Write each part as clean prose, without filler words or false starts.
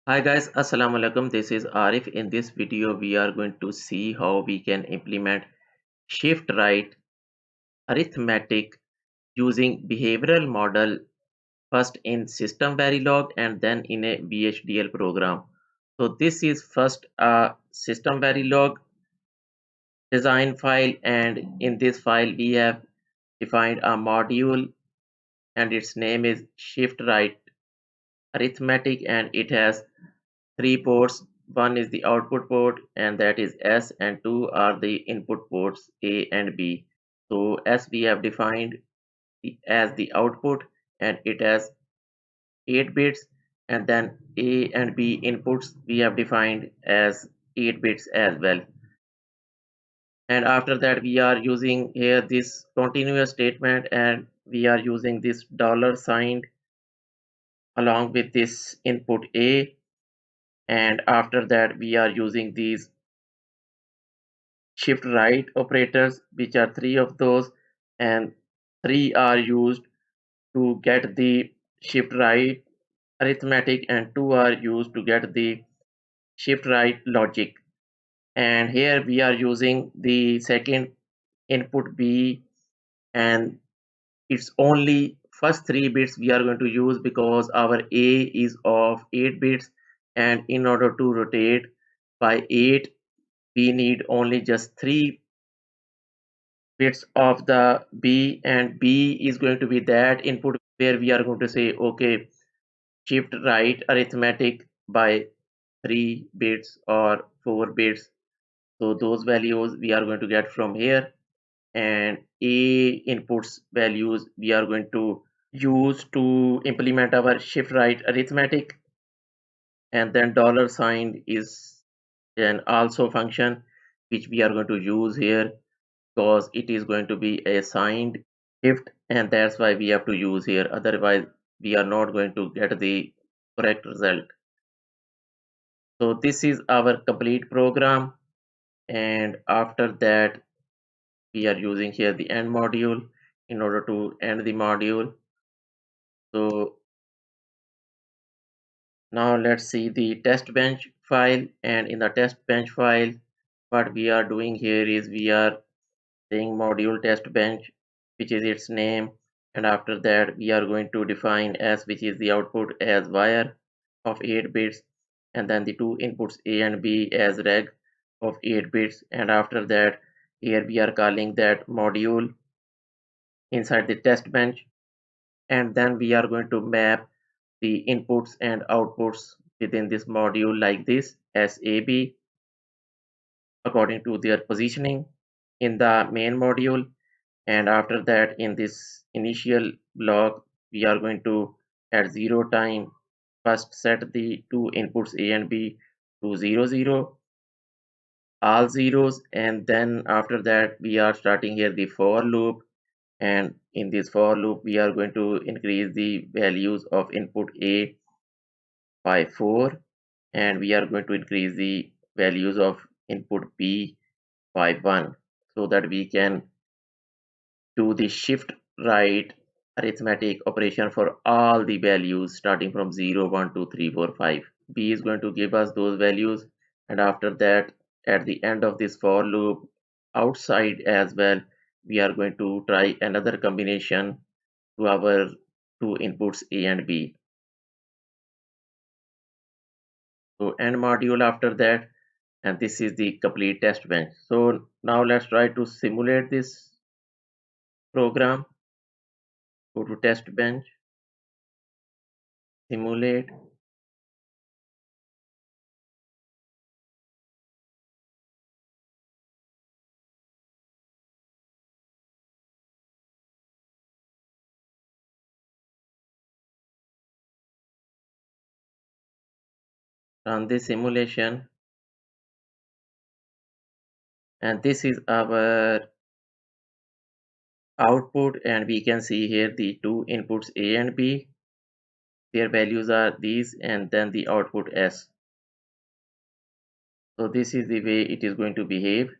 Hi guys, Assalamu alaikum. This is Arif. In this video, we are going to see how we can implement shift right arithmetic using behavioral model first in system Verilog and then in a VHDL program. So this is first a system Verilog design file, and in this file we have defined a module and its name is shift right arithmetic, and it has three ports. One is the output port, and that is S, and two are the input ports A and B. So S we have defined as the output, and it has 8 bits, and then A and B inputs we have defined as 8 bits as well. And after that we are using here this continuous statement, and we are using this dollar sign along with this input A, and after that we are using these shift right operators, which are three of those, and three are used to get the shift right arithmetic, and two are used to get the shift right logic. And here we are using the second input B, and it's only first three bits we are going to use because our A is of 8 bits, and in order to rotate by 8 we need only just 3 bits of the B, and B is going to be that input where we are going to say okay, shift right arithmetic by 3 bits or 4 bits. So those values we are going to get from here, and A inputs values we are going to use to implement our shift right arithmetic. And then dollar sign is an also function which we are going to use here because it is going to be a signed shift, and that's why we have to use here, otherwise we are not going to get the correct result. So this is our complete program, and after that we are using here the end module in order to end the module. So now let's see the test bench file, and in the test bench file what we are doing here is we are saying module test bench, which is its name, and after that we are going to define s, which is the output, as wire of 8 bits, and then the two inputs A and B as reg of 8 bits, and after that here we are calling that module inside the test bench, and then we are going to map the inputs and outputs within this module like this as AB according to their positioning in the main module. And after that in this initial block we are going to at 0 time first set the two inputs A and B to 0 0, all zeros, and then after that we are starting here the for loop, and in this for loop we are going to increase the values of input A by 4, and we are going to increase the values of input B by 1 so that we can do the shift right arithmetic operation for all the values starting from 0 1 2 3 4 5. B is going to give us those values, and after that at the end of this for loop outside as well we are going to try another combination to our two inputs A and B. So end module after that, and this is the complete test bench. So now let's try to simulate this program. Go to test bench, simulate, run this simulation, and this is our output, and we can see here the two inputs A and B, their values are these, and then the output S. So this is the way it is going to behave.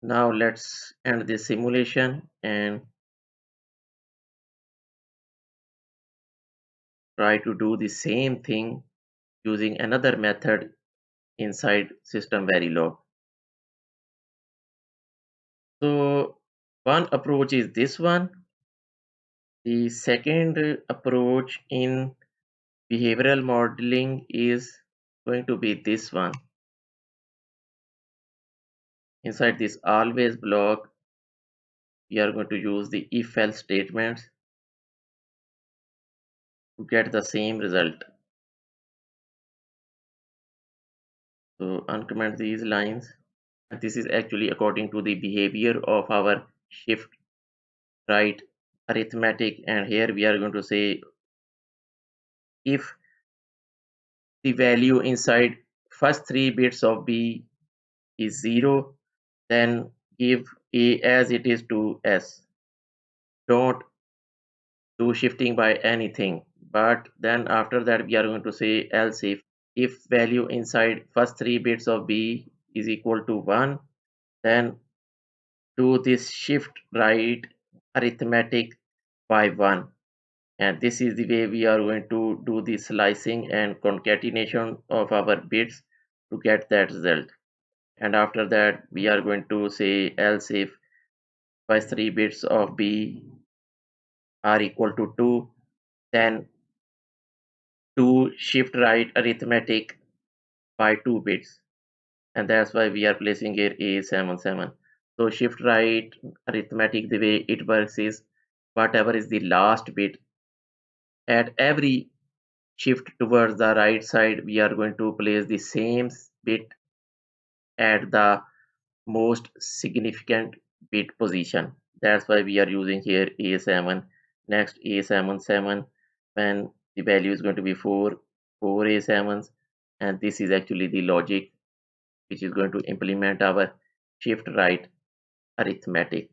Now let's end this simulation and try to do the same thing using another method inside system Verilog. So one approach is this one. The second approach in behavioral modeling is going to be this one. Inside this always block, we are going to use the if else statements to get the same result. So uncomment these lines. And this is actually according to the behavior of our shift right arithmetic, and here we are going to say if the value inside first three bits of B is 0, then give A as it is to S. Don't do shifting by anything. But then after that we are going to say else if value inside first three bits of B is equal to 1, then do this shift right arithmetic by 1. And this is the way we are going to do the slicing and concatenation of our bits to get that result. And after that we are going to say else if first three bits of B are equal to 2, then do shift right arithmetic by 2 bits, and that's why we are placing here A77. So shift right arithmetic, the way it works is whatever is the last bit at every shift towards the right side, we are going to place the same bit at the most significant bit position. That's why we are using here A7. Next A77, when the value is going to be 4 A7s, and this is actually the logic which is going to implement our shift right arithmetic.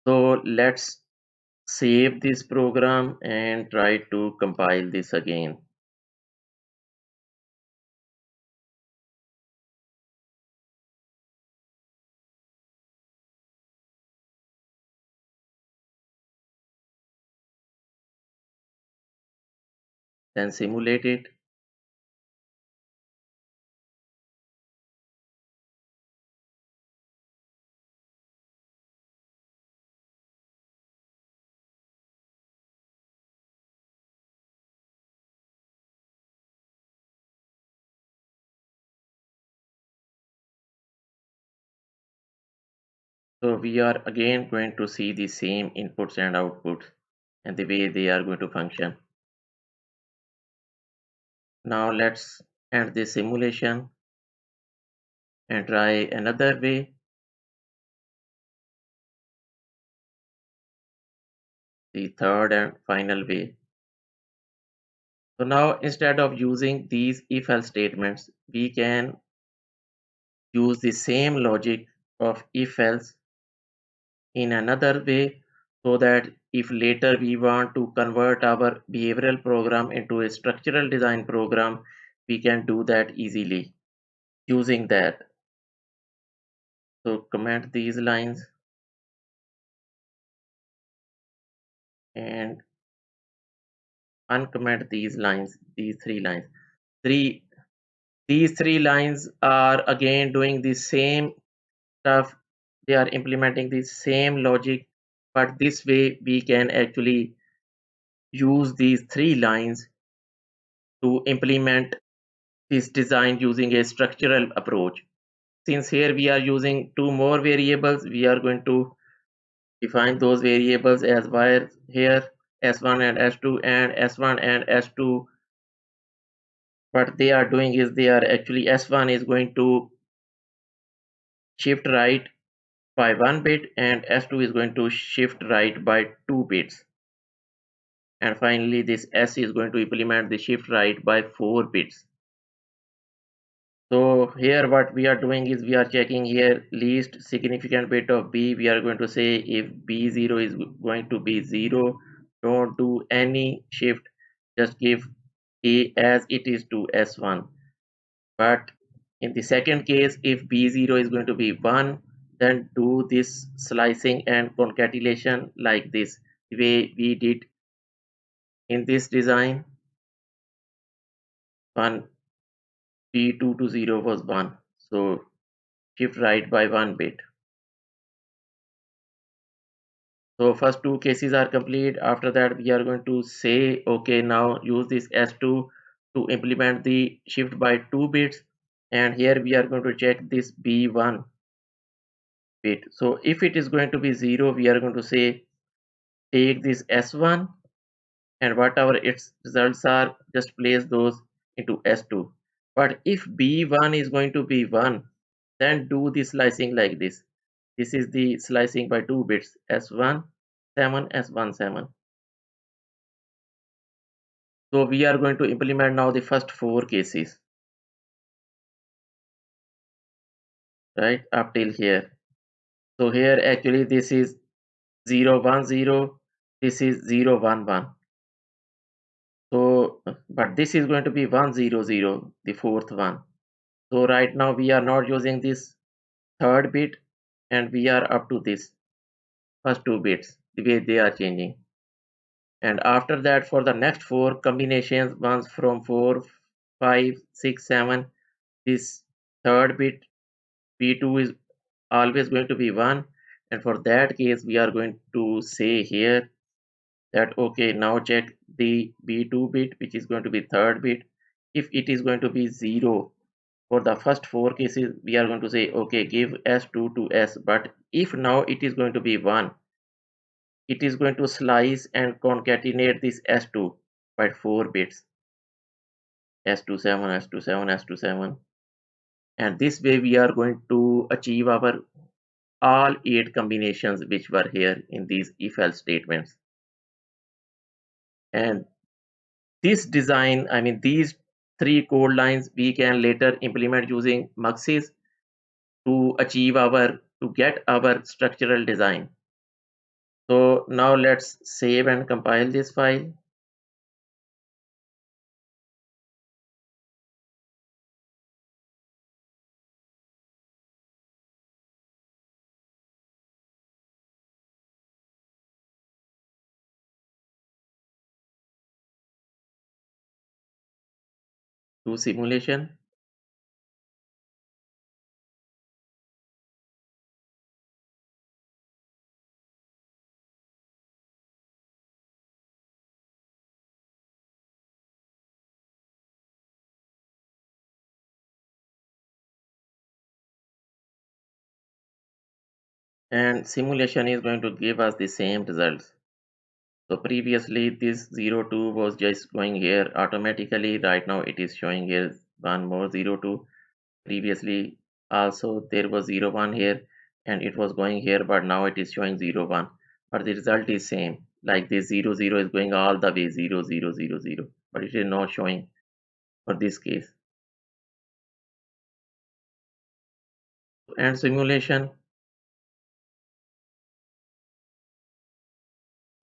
So let's save this program and try to compile this again. Then simulate it. So we are again going to see the same inputs and outputs and the way they are going to function. Now let's end this simulation and try another way. The third and final way. So now instead of using these if else statements, we can use the same logic of if else in another way, so that if later we want to convert our behavioral program into a structural design program, we can do that easily using that. So comment these lines and uncomment these lines, these three lines. These three lines are again doing the same stuff. They are implementing the same logic, but this way we can actually use these three lines to implement this design using a structural approach. Since here we are using two more variables, we are going to define those variables as var here s1 and s2, and s1 and s2, what they are doing is they are actually s1 is going to shift right by 1 bit and s2 is going to shift right by 2 bits, and finally this s is going to implement the shift right by 4 bits. So here what we are doing is we are checking here least significant bit of B. We are going to say if B0 is going to be 0, don't do any shift, just give A as it is to S1. But in the second case, if B0 is going to be 1, then do this slicing and concatenation like this, the way we did In this design, 1 P2 to 0 was 1. So shift right by 1 bit. So first two cases are complete. After that, we are going to say, okay, now use this S2 to implement the shift by 2 bits. And here we are going to check this B1 bit. So if it is going to be 0, we are going to say take this S1 and whatever its results are, just place those into S2. But if B1 is going to be 1, then do the slicing like this. This is the slicing by 2 bits, S1 7, S1 7. So we are going to implement now the first 4 cases, right, up till here. So here actually this is 0 1 0, this is 0 1 1. So but this is going to be 1 0 0, the fourth one. So right now we are not using this third bit and we are up to this first 2 bits, the way they are changing. And after that, for the next 4 combinations, ones from 4 5 6 7, this third bit p2 is always going to be 1, and for that case we are going to say here that okay, now check the b2 bit, which is going to be third bit. If it is going to be 0 for the first 4 cases, we are going to say okay, give s2 to s. But if now it is going to be 1, it is going to slice and concatenate this s2 by 4 bits, s27 s27 s27, and this way we are going to achieve our all 8 combinations which were here in these if else statements. And this design, I mean these 3 code lines, we can later implement using muxes to achieve our, to get our structural design. So now let's save and compile this file. To simulation. And simulation is going to give us the same results. So previously this 02 was just going here automatically. Right now it is showing here one more 02. Previously also there was 01 here and it was going here, but now it is showing 01. But the result is same. Like this 00 is going all the way 0000, but it is not showing for this case. And simulation.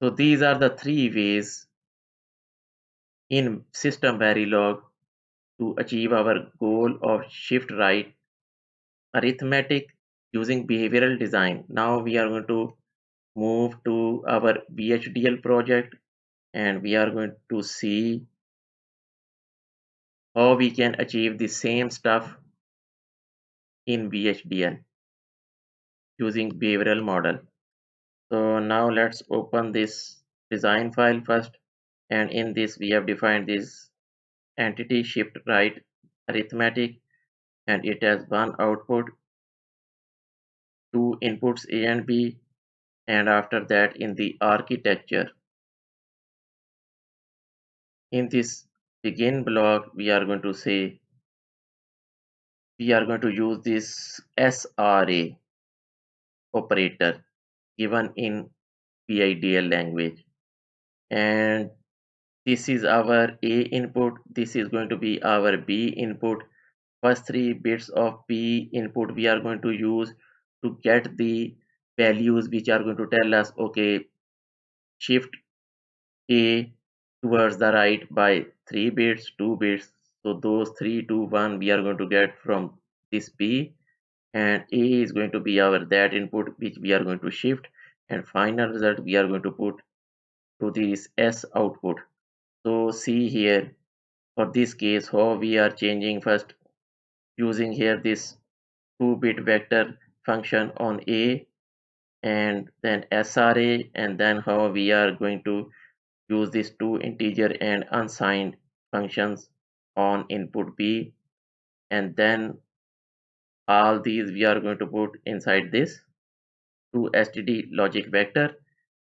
So these are the 3 ways in system Verilog to achieve our goal of shift right arithmetic using behavioral design. Now we are going to move to our VHDL project and we are going to see how we can achieve the same stuff in VHDL using behavioral model. So now let's open this design file first, and in this we have defined this entity shift right arithmetic, and it has one output, two inputs A and B, and after that in the architecture, in this begin block, we are going to say we are going to use this SRA operator given in VHDL language, and this is our A input, this is going to be our B input. First 3 bits of P input we are going to use to get the values which are going to tell us okay, shift A towards the right by 3 bits, 2 bits. So those 3, 2, 1 we are going to get from this P, and A is going to be our that input which we are going to shift, and final result we are going to put to this S output. So see here, for this case, how we are changing first using here this 2-bit vector function on A and then SRA, and then how we are going to use these two integer and unsigned functions on input B, and then all these we are going to put inside this to std logic vector,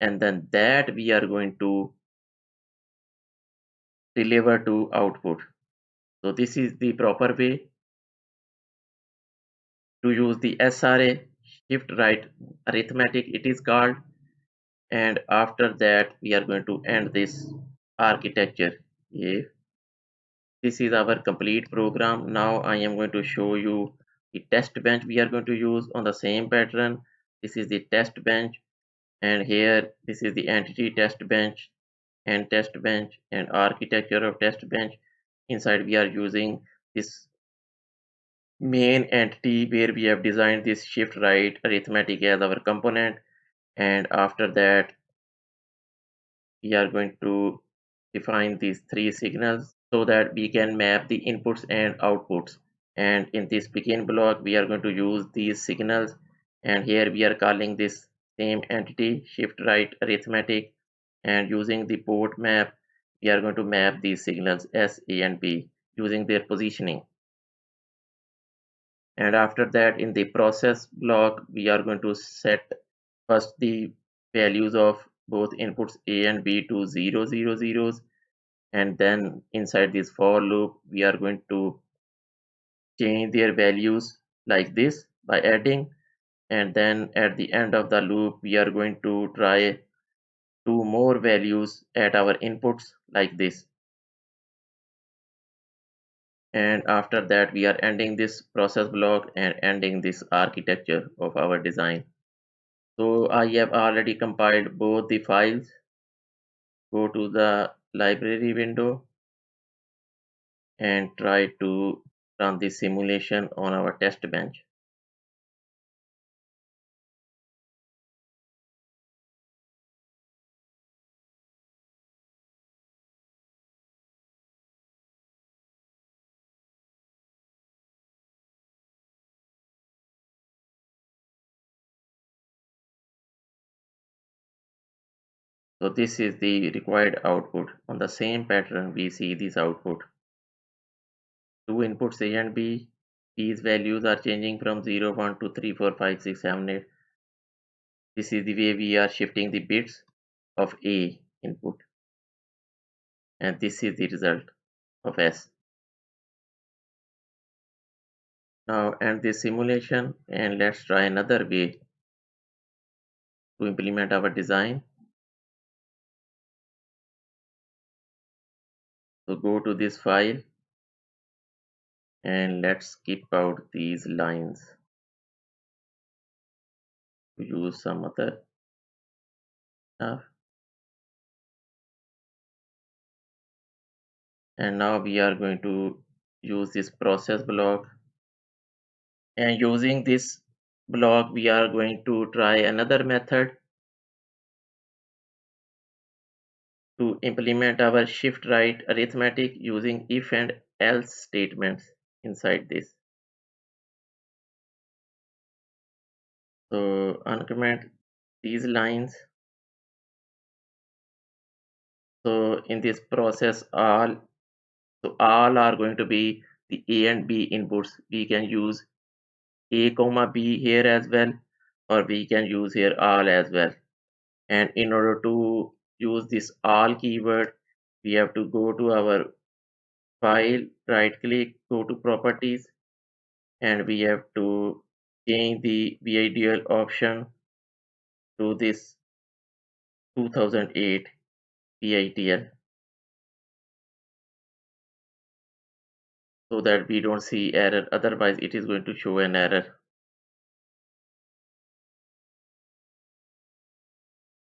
and then that we are going to deliver to output. So this is the proper way to use the SRA shift right arithmetic it is called. And after that we are going to end this architecture. If this is our complete program, now I am going to show you the test bench we are going to use on the same pattern. This is the test bench, and here this is the entity test bench and test bench and architecture of test bench. Inside we are using this main entity where we have designed this shift right arithmetic as our component, and after that we are going to define these three signals so that we can map the inputs and outputs. And in this begin block we are going to use these signals, and here we are calling this same entity shift right arithmetic, and using the port map we are going to map these signals S, A and B using their positioning. And after that in the process block we are going to set first the values of both inputs A and B to 0 0 zeros, and then inside this for loop we are going to change their values like this by adding, and then at the end of the loop we are going to try two more values at our inputs like this, and after that we are ending this process block and ending this architecture of our design. So I have already compiled both the files. Go to the library window and try to run the simulation on our test bench. So this is the required output. On the same pattern we see this output. Two inputs A and B. These values are changing from 0, 1, 2, 3, 4, 5, 6, 7, 8. This is the way we are shifting the bits of A input. And this is the result of S. Now end this simulation and let's try another way to implement our design. So go to this file and let's skip out these lines to use some other stuff. And now we are going to use this process block, and using this block we are going to try another method to implement our shift right arithmetic using if and else statements inside this. So uncomment these lines. So in this process all are going to be the A and B inputs. We can use A comma B here as well, or we can use here all as well. And in order to use this all keyword we have to go to our file, right click, go to properties, and we have to change the VHDL option to this 2008 VHDL so that we don't see error, otherwise it is going to show an error.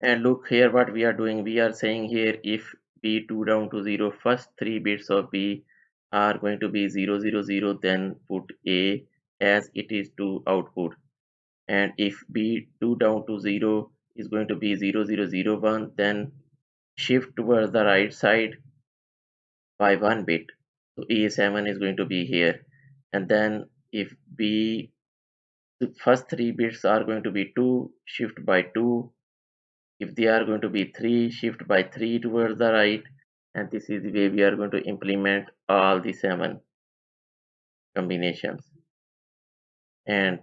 And look here what we are doing. We are saying here if B2 down to 0, first three bits of B are going to be 0 0 0, then put A as it is to output. And if B2 down to 0 is going to be 0 0 0 1, then shift towards the right side by 1 bit. So A7 is going to be here. And then if B, the first 3 bits are going to be 2, shift by 2. If they are going to be 3, shift by 3 towards the right. And this is the way we are going to implement all the 7 combinations. And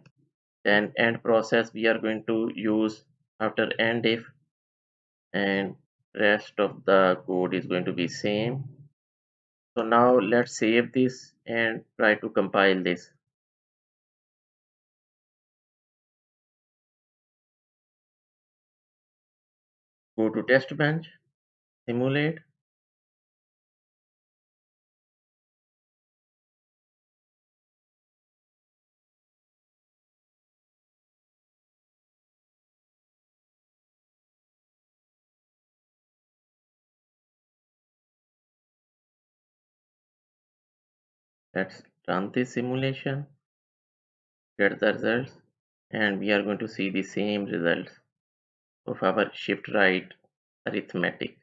then end process we are going to use after end if, and rest of the code is going to be same. So now let's save this and try to compile this. Go to test bench, simulate. Let's run this simulation, get the results, and we are going to see the same results of our shift right arithmetic.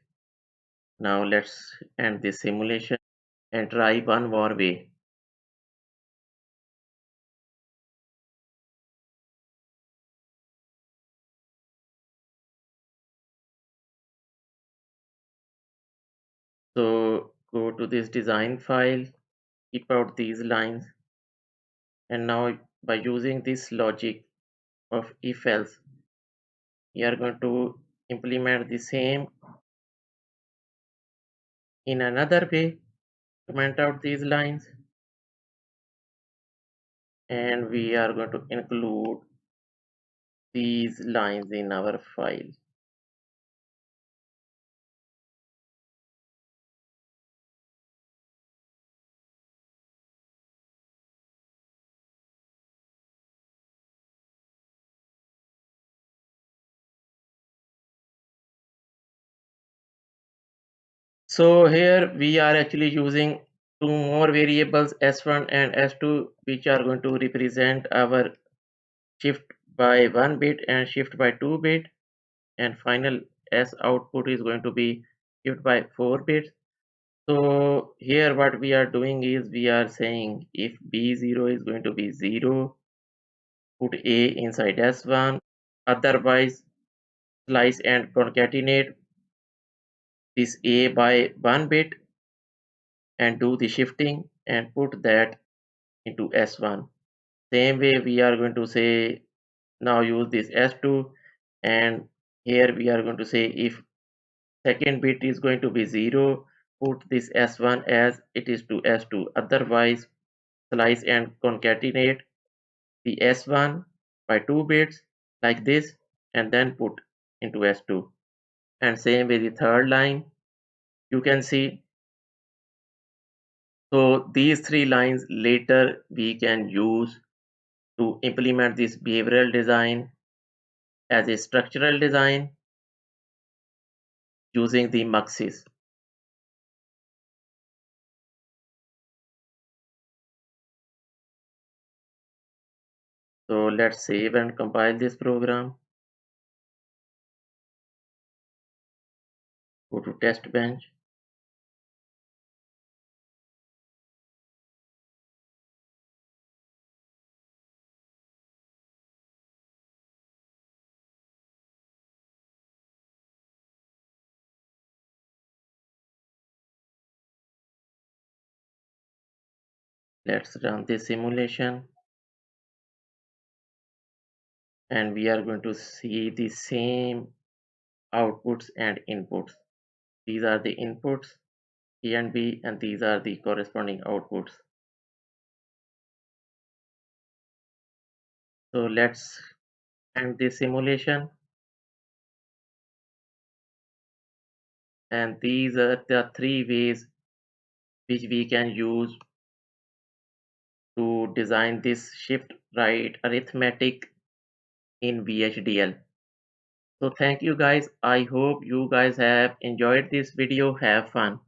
Now let's end this simulation and try one more way. So go to this design file, keep out these lines, and now by using this logic of if else, we are going to implement the same in another way. Comment out these lines, and we are going to include these lines in our file. So here we are actually using two more variables, S1 and S2, which are going to represent our shift by 1 bit and shift by 2 bit, and final S output is going to be shift by 4 bits. So here what we are doing is we are saying if B0 is going to be 0, put A inside S1, otherwise slice and concatenate this A by 1 bit and do the shifting and put that into S1. Same way we are going to say now use this S2, and here we are going to say if second bit is going to be 0, put this S1 as it is to S2, otherwise slice and concatenate the S1 by 2 bits like this and then put into S2. And same with the third line, you can see. So these three lines later we can use to implement this behavioral design as a structural design using the muxes. So let's save and compile this program. Go to test bench. Let's run this simulation, and we are going to see the same outputs and inputs. These are the inputs A and B, and these are the corresponding outputs. So let's end this simulation, and these are the three ways which we can use to design this shift right arithmetic in VHDL. So thank you guys. I hope you guys have enjoyed this video. Have fun.